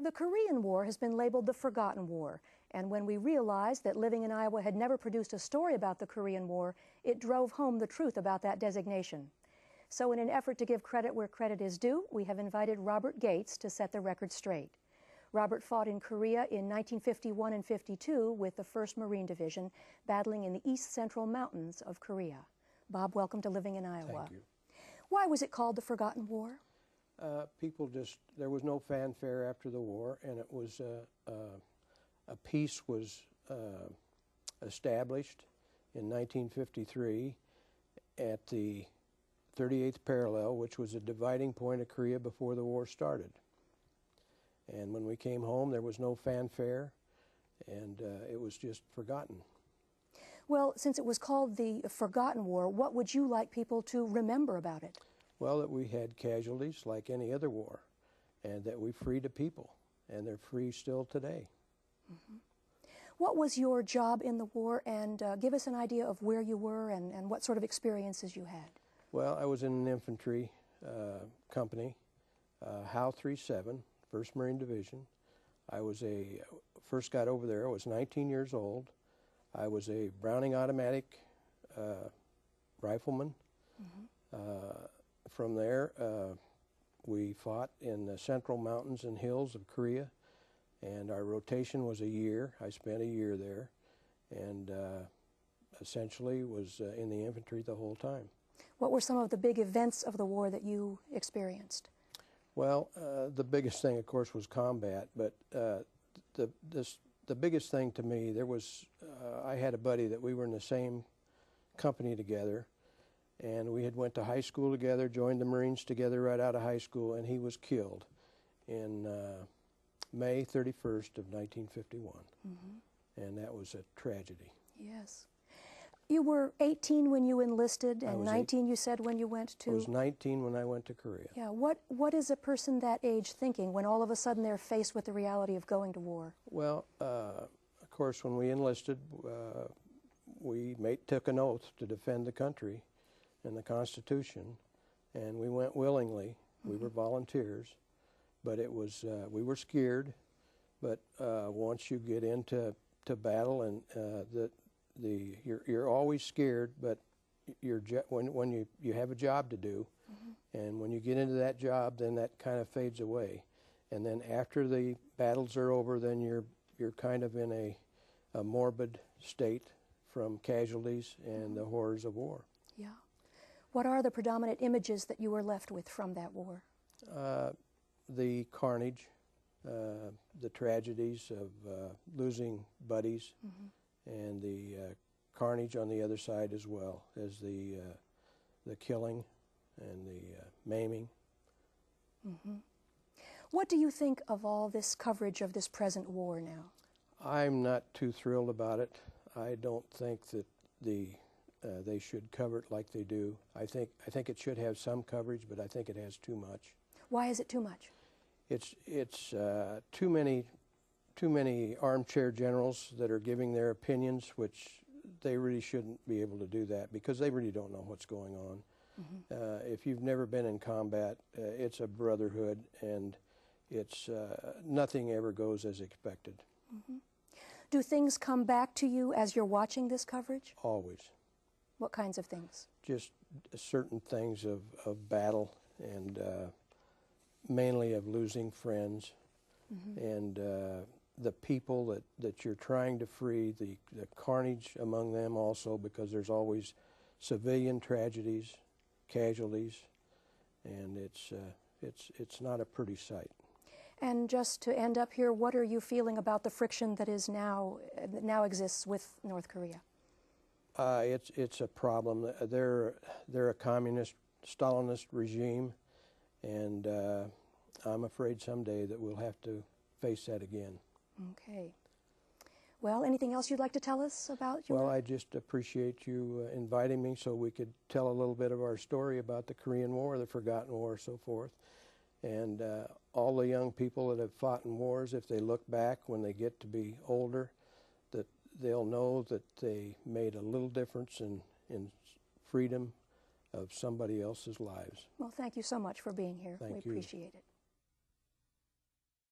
The Korean War has been labeled the Forgotten War, and when we realized that Living in Iowa had never produced a story about the Korean War, it drove home the truth about that designation. So in an effort to give credit where credit is due, we have invited Robert Gates to set the record straight. Robert fought in Korea in 1951 and 52 with the 1st Marine Division, battling in the east central mountains of Korea. Bob, welcome to Living in Iowa. Thank you. Why was it called the Forgotten War? There was no fanfare after the war, and it was a peace was established in 1953 at the 38th parallel, which was a dividing point of Korea before the war started. And when we came home, there was no fanfare, and it was just forgotten. Well, since it was called the Forgotten War, what would you like people to remember about it? Well, that we had casualties like any other war, and that we freed a people, and they're free still today. Mm-hmm. What was your job in the war, and give us an idea of where you were and what sort of experiences you had? Well, I was in an infantry company, HOW 37, 1st Marine Division. I was first got over there, I was 19 years old. I was a Browning automatic rifleman. Mm-hmm. From there, we fought in the central mountains and hills of Korea, and our rotation was a year. I spent a year there, and essentially was in the infantry the whole time. What were some of the big events of the war that you experienced? Well, the biggest thing, of course, was combat, but the biggest thing to me, I had a buddy that we were in the same company together, and we had went to high school together, joined the Marines together right out of high school, and he was killed in May 31st of 1951. Mm-hmm. And that was a tragedy. Yes. You were 18 when you enlisted, and 19 you said when you went to... I was 19 when I went to Korea. Yeah. What is a person that age thinking when all of a sudden they're faced with the reality of going to war? Well, of course, when we enlisted, we took an oath to defend the country and the Constitution, and we went willingly. Mm-hmm. We were volunteers, but it was we were scared. But once you get into battle, and you're always scared, but when you have a job to do, mm-hmm. and when you get into that job, then that kind of fades away, and then after the battles are over, then you're kind of in a morbid state from casualties and the horrors of war. Yeah. What are the predominant images that you were left with from that war? The carnage, the tragedies of losing buddies, mm-hmm. and the carnage on the other side as well as the killing and the maiming. Mm-hmm. What do you think of all this coverage of this present war now? I'm not too thrilled about it. I don't think that they should cover it like they do. I think it should have some coverage, but I think it has too much. Why is it too much? It's too many armchair generals that are giving their opinions, which they really shouldn't be able to do that because they really don't know what's going on. Mm-hmm. If you've never been in combat, it's a brotherhood, and it's nothing ever goes as expected. Mm-hmm. Do things come back to you as you're watching this coverage? Always. What kinds of things? Just certain things of battle, and mainly of losing friends, mm-hmm. and the people that you're trying to free, the carnage among them also, because there's always civilian tragedies, casualties, and it's not a pretty sight. And just to end up here, what are you feeling about the friction that now exists with North Korea? It's a problem. They're a communist, Stalinist regime, and I'm afraid someday that we'll have to face that again. Okay. Well, anything else you'd like to tell us about your... Well, I just appreciate you inviting me so we could tell a little bit of our story about the Korean War, the Forgotten War, so forth. And all the young people that have fought in wars, if they look back when they get to be older, that they'll know that they made a little difference in freedom of somebody else's lives. Well, thank you so much for being here. We appreciate it.